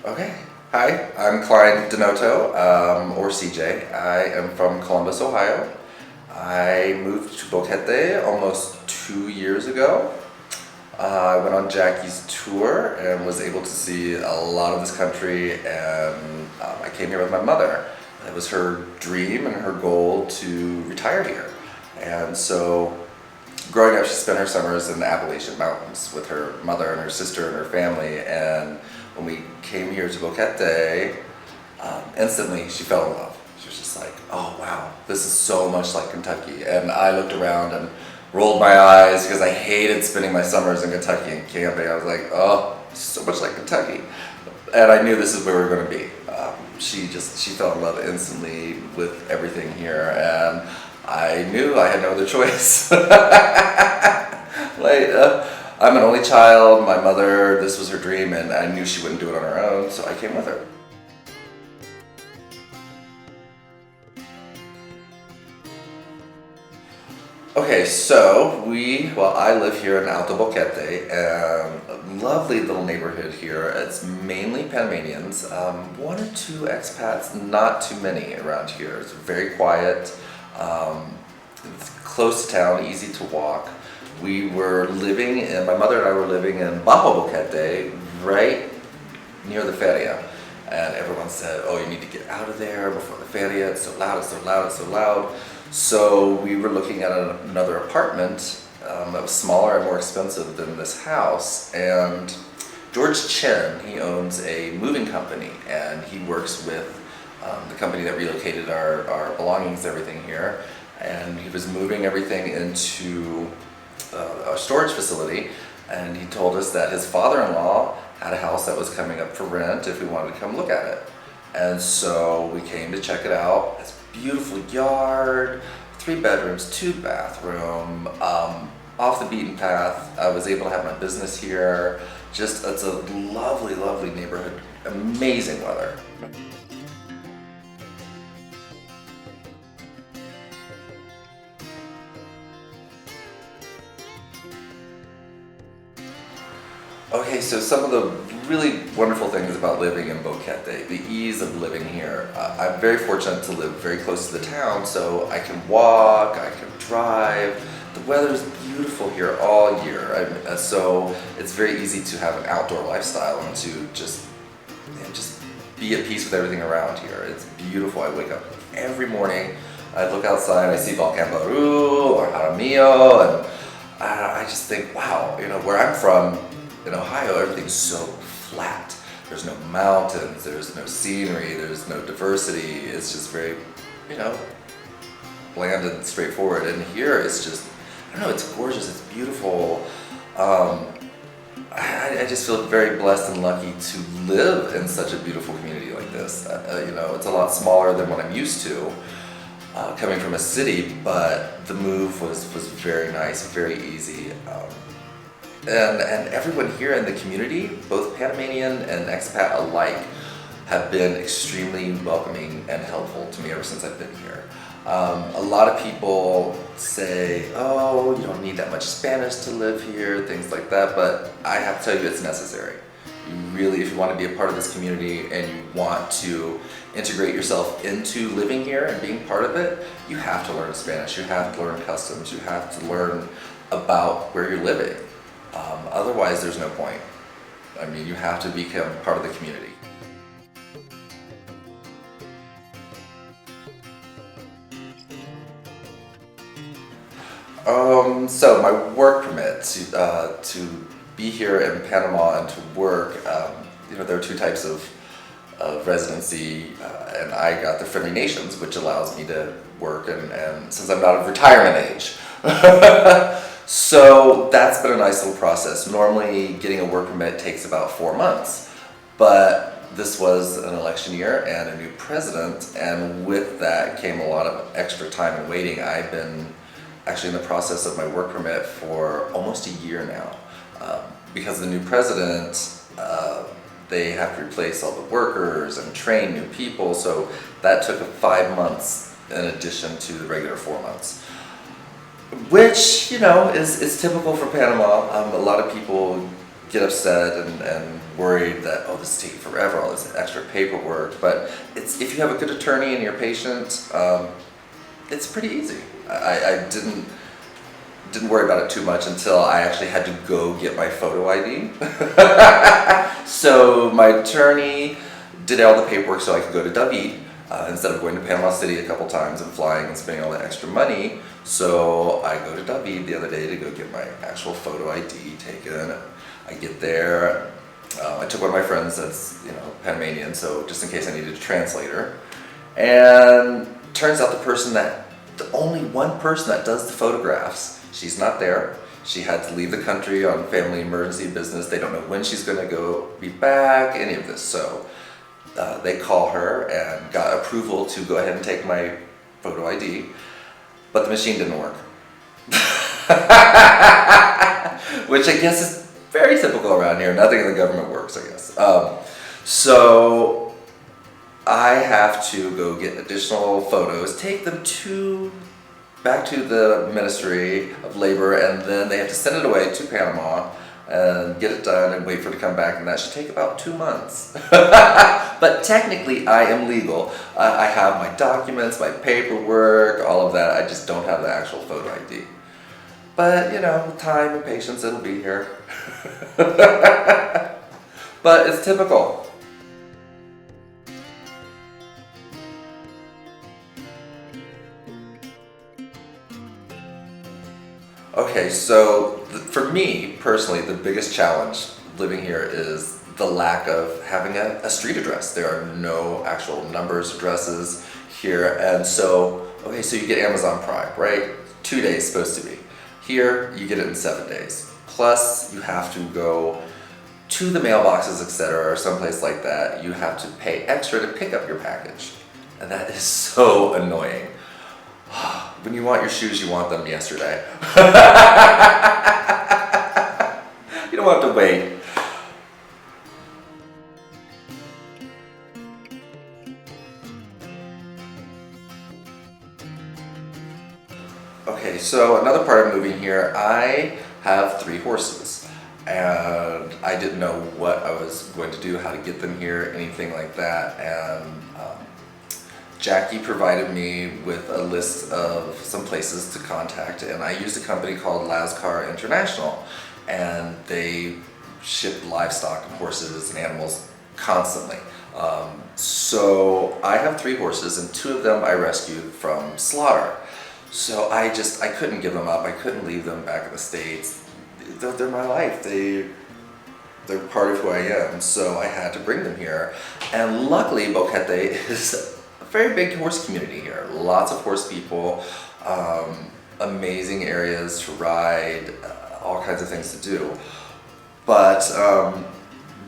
Okay. Hi, I'm Klein Denoto, or CJ. I am from Columbus, Ohio. I moved to Boquete almost 2 years ago. I went on Jackie's tour and was able to see a lot of this country, and I came here with my mother. It was her dream and her goal to retire here. And so growing up, she spent her summers in the Appalachian Mountains with her mother and her sister and her family. And when we came here to Boquete, instantly she fell in love. She was just like, oh wow, this is so much like Kentucky. And I looked around and rolled my eyes because I hated spending my summers in Kentucky and camping. I was like, oh, so much like Kentucky. And I knew this is where we were going to be. She fell in love instantly with everything here, and I knew I had no other choice. I'm an only child. My mother, this was her dream, and I knew she wouldn't do it on her own, so I came with her. Okay, so I live here in Alto Boquete, a lovely little neighborhood here. It's mainly Panamanians, one or two expats, not too many around here. It's very quiet, it's close to town, easy to walk. My mother and I were living in Bajo Boquete, right near the feria. And everyone said, oh, you need to get out of there before the feria, it's so loud, it's so loud, it's so loud. So we were looking at another apartment that was smaller and more expensive than this house. And George Chen, he owns a moving company, and he works with the company that relocated our belongings, everything here. And he was moving everything into a storage facility, and he told us that his father-in-law had a house that was coming up for rent if we wanted to come look at it. And so we came to check it out. It's a beautiful yard, 3 bedrooms, 2 bathroom, off the beaten path. I was able to have my business here. It's a lovely, lovely neighborhood, amazing weather. Okay, so some of the really wonderful things about living in Boquete, the ease of living here. I'm very fortunate to live very close to the town, so I can walk, I can drive. The weather is beautiful here all year, so it's very easy to have an outdoor lifestyle and to just be at peace with everything around here. It's beautiful. I wake up every morning, I look outside, I see Volcan Baru or Jaramillo, and I just think, wow, where I'm from, in Ohio, everything's so flat. There's no mountains, there's no scenery, there's no diversity. It's just very, bland and straightforward. And here it's just, I don't know, it's gorgeous, it's beautiful. I just feel very blessed and lucky to live in such a beautiful community like this. It's a lot smaller than what I'm used to, coming from a city, but the move was very nice, very easy. And everyone here in the community, both Panamanian and expat alike, have been extremely welcoming and helpful to me ever since I've been here. A lot of people say, oh, you don't need that much Spanish to live here, things like that, but I have to tell you it's necessary. If you want to be a part of this community and you want to integrate yourself into living here and being part of it, you have to learn Spanish, you have to learn customs, you have to learn about where you're living. Otherwise, there's no point. You have to become part of the community. So my work permit to be here in Panama and to work, there are 2 types of residency, and I got the Friendly Nations, which allows me to work, and since I'm not of retirement age. So that's been a nice little process. Normally getting a work permit takes about 4 months, but this was an election year and a new president, and with that came a lot of extra time and waiting. I've been actually in the process of my work permit for almost a year now. Because the new president, they have to replace all the workers and train new people, so that took 5 months in addition to the regular 4 months. Which, is typical for Panama. A lot of people get upset and worried that, oh, this is taking forever, all this extra paperwork. But if you have a good attorney and you're patient, it's pretty easy. I didn't worry about it too much until I actually had to go get my photo ID. So my attorney did all the paperwork so I could go to David instead of going to Panama City a couple times and flying and spending all that extra money. So I go to David the other day to go get my actual photo ID taken. I get there. I took one of my friends that's Panamanian, so just in case I needed a translator. And turns out the only one person that does the photographs, she's not there. She had to leave the country on family emergency business. They don't know when she's going to be back, any of this. So they call her and got approval to go ahead and take my photo ID, but the machine didn't work. Which I guess is very typical around here. Nothing in the government works, I guess. So I have to go get additional photos, take them back to the Ministry of Labor, and then they have to send it away to Panama and get it done and wait for it to come back, and that should take about 2 months. But technically I am legal. I have my documents, my paperwork, all of that. I just don't have the actual photo ID. But with time and patience, it'll be here. But it's typical. Okay, so for me personally, the biggest challenge living here is the lack of having a street address. There are no actual numbers, addresses here, and so you get Amazon Prime, right? 2 days supposed to be. Here, you get it in 7 days. Plus, you have to go to the mailboxes, etc., or someplace like that. You have to pay extra to pick up your package, and that is so annoying. When you want your shoes, you want them yesterday. You don't have to wait. Okay, so another part of moving here, I have 3 horses, and I didn't know what I was going to do, how to get them here, anything like that, and Jackie provided me with a list of some places to contact, and I used a company called Lascar International, and they ship livestock and horses and animals constantly. So I have 3 horses, and 2 of them I rescued from slaughter. So I couldn't give them up. I couldn't leave them back in the States. They're my life. They're part of who I am. So I had to bring them here. And luckily, Boquete is a very big horse community here. Lots of horse people, amazing areas to ride, all kinds of things to do. But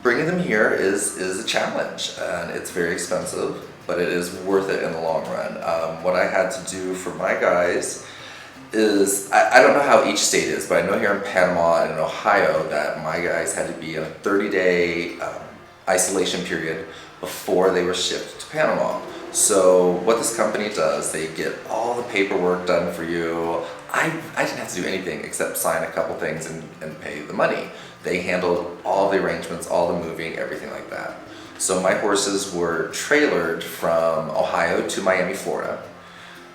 bringing them here is a challenge, and it's very expensive, but it is worth it in the long run. What I had to do for my guys is, I don't know how each state is, but I know here in Panama and in Ohio that my guys had to be in a 30-day isolation period before they were shipped to Panama. So what this company does, they get all the paperwork done for you. I didn't have to do anything except sign a couple things and pay the money. They handled all the arrangements, all the moving, everything like that. So my horses were trailered from Ohio to Miami, Florida.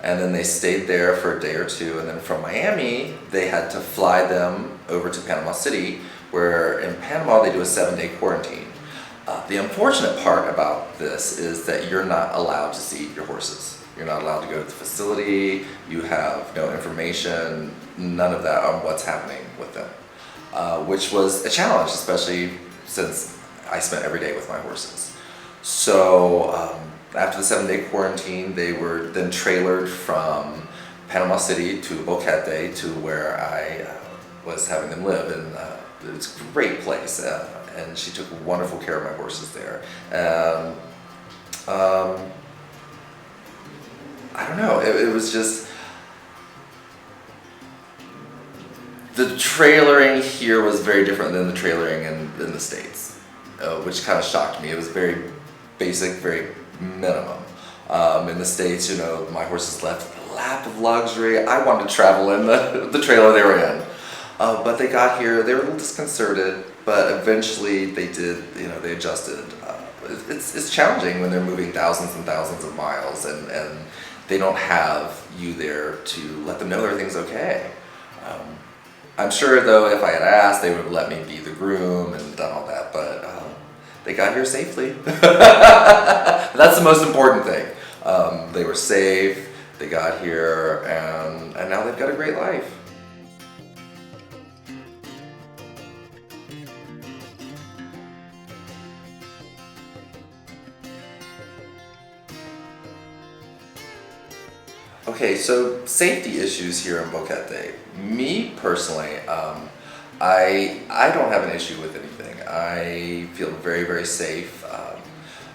And then they stayed there for a day or 2. And then from Miami, they had to fly them over to Panama City, where in Panama they do a 7-day quarantine. The unfortunate part about this is that you're not allowed to see your horses. You're not allowed to go to the facility. You have no information, none of that on what's happening with them, which was a challenge, especially since I spent every day with my horses. So after the 7-day quarantine, they were then trailered from Panama City to Boquete, to where I was having them live, and it's a great place. And she took wonderful care of my horses there. I don't know, it was just, the trailering here was very different than the trailering in the States, which kind of shocked me. It was very basic, very minimum. In the States, my horses left a lap of luxury. I wanted to travel in the trailer they were in. But they got here, they were a little disconcerted. but eventually they did, they adjusted. It's challenging when they're moving thousands and thousands of miles and they don't have you there to let them know everything's okay. I'm sure though if I had asked, they would have let me be the groom and done all that, but they got here safely. That's the most important thing. They were safe, they got here, and now they've got a great life. Okay, so safety issues here in Boquete. Me personally, I don't have an issue with anything. I feel very, very safe.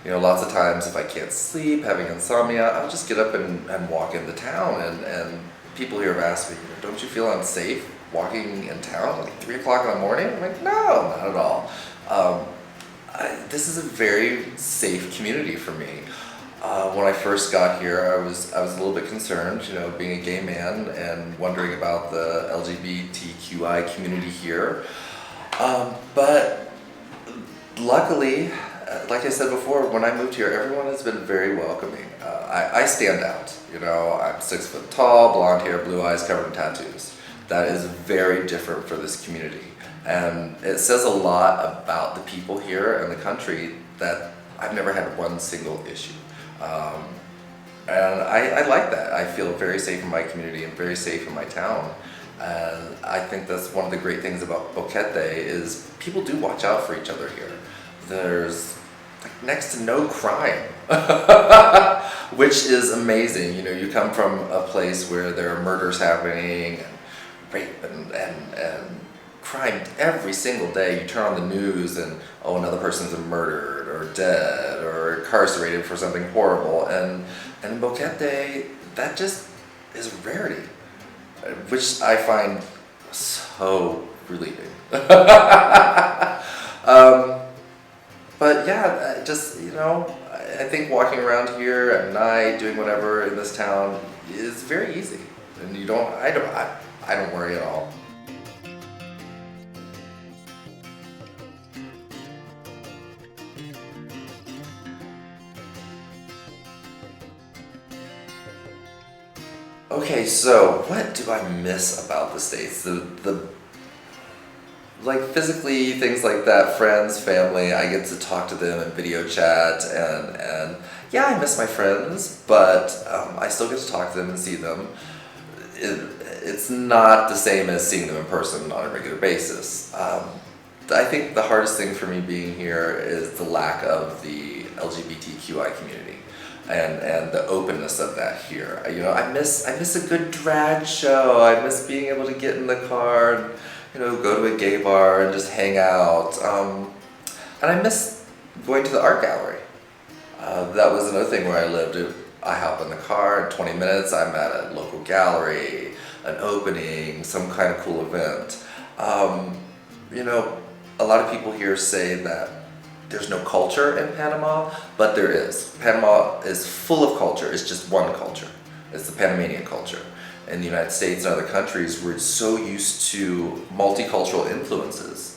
Lots of times if I can't sleep, having insomnia, I'll just get up and walk into town. And people here have asked me, don't you feel unsafe walking in town at like 3 o'clock in the morning? I'm like, no, not at all. This is a very safe community for me. When I first got here, I was a little bit concerned, being a gay man and wondering about the LGBTQI community here. But luckily, like I said before, when I moved here, everyone has been very welcoming. I stand out. I'm 6 foot tall, blonde hair, blue eyes, covered in tattoos. That is very different for this community, and it says a lot about the people here and the country that I've never had one single issue. And I like that. I feel very safe in my community and very safe in my town. And I think that's one of the great things about Boquete is people do watch out for each other here. There's next to no crime, which is amazing. You come from a place where there are murders happening and rape and crime every single day. You turn on the news and another person's been murdered or dead or incarcerated for something horrible, and in Boquete that just is a rarity, which I find so relieving. But yeah, just I think walking around here at night, doing whatever in this town is very easy, and I don't worry at all. Okay, so what do I miss about the States? Like physically, things like that, friends, family, I get to talk to them and video chat, and yeah, I miss my friends, but I still get to talk to them and see them. It's not the same as seeing them in person on a regular basis. I think the hardest thing for me being here is the lack of the LGBTQI community. And the openness of that here. I miss a good drag show. I miss being able to get in the car and, go to a gay bar and just hang out. And I miss going to the art gallery. That was another thing where I lived. I hop in the car, in 20 minutes I'm at a local gallery, an opening, some kind of cool event. A lot of people here say that there's no culture in Panama, but there is. Panama is full of culture. It's just one culture. It's the Panamanian culture. In the United States and other countries, we're so used to multicultural influences.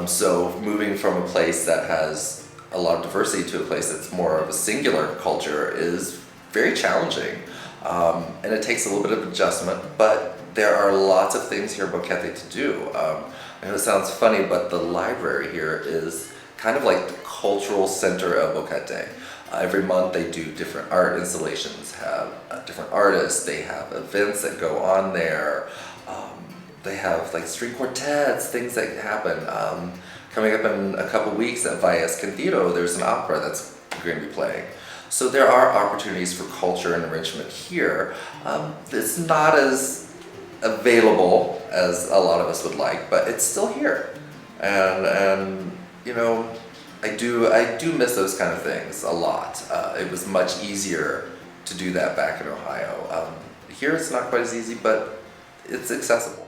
So moving from a place that has a lot of diversity to a place that's more of a singular culture is very challenging. And it takes a little bit of adjustment, but there are lots of things here in Boquete to do. I know it sounds funny, but the library here is kind of like the cultural center of Boquete. Every month they do different art installations, have different artists, they have events that go on there. They have like string quartets, things that happen. Coming up in a couple weeks at Valle Escondido, there's an opera that's going to be playing. So there are opportunities for culture and enrichment here. It's not as available as a lot of us would like, but it's still here. And I do miss those kind of things a lot. It was much easier to do that back in Ohio. Here it's not quite as easy, but it's accessible.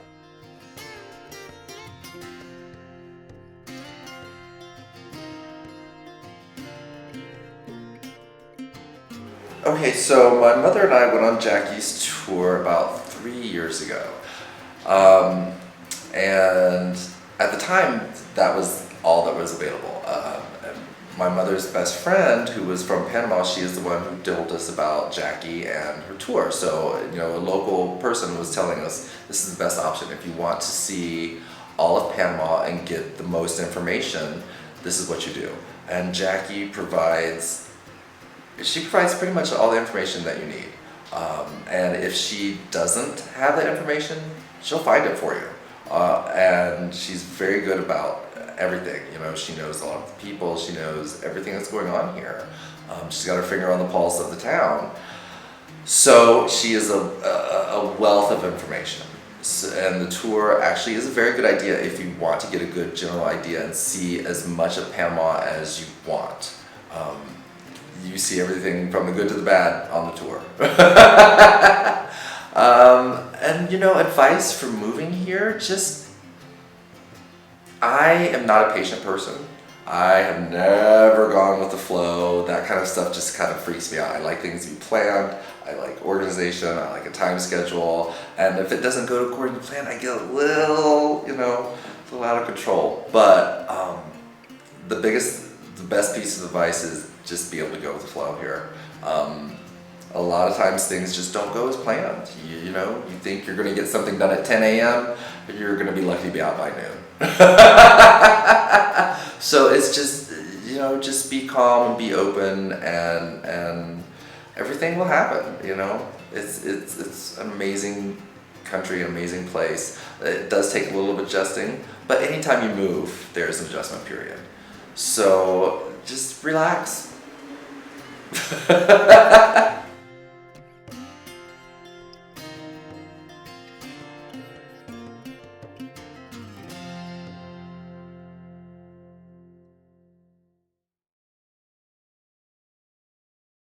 Okay, so my mother and I went on Jackie's tour about 3 years ago. And at the time, that was all that was available. And my mother's best friend, who was from Panama, she is the one who told us about Jackie and her tour. So, you know, a local person was telling us this is the best option. If you want to see all of Panama and get the most information, this is what you do. And Jackie provides pretty much all the information that you need. And if she doesn't have that information, she'll find it for you. And she's very good about everything. You know, she knows a lot of the people, she knows everything that's going on here. She's got her finger on the pulse of the town. So she is a wealth of information. And the tour actually is a very good idea if you want to get a good general idea and see as much of Panama as you want. You see everything from the good to the bad on the tour. And you know, advice for moving here, I am not a patient person. I have never gone with the flow. That kind of stuff just kind of freaks me out. I like things to be planned. I like organization. I like a time schedule. And if it doesn't go according to plan, I get a little out of control. But the best piece of advice is just be able to go with the flow here. A lot of times things just don't go as planned. You know, you think you're going to get something done at 10 a.m., but you're going to be lucky to be out by noon. So it's just, you know, just be calm and be open, and everything will happen. You know, it's an amazing country, an amazing place. It does take a little bit of adjusting, but anytime you move, there's an adjustment period. So just relax.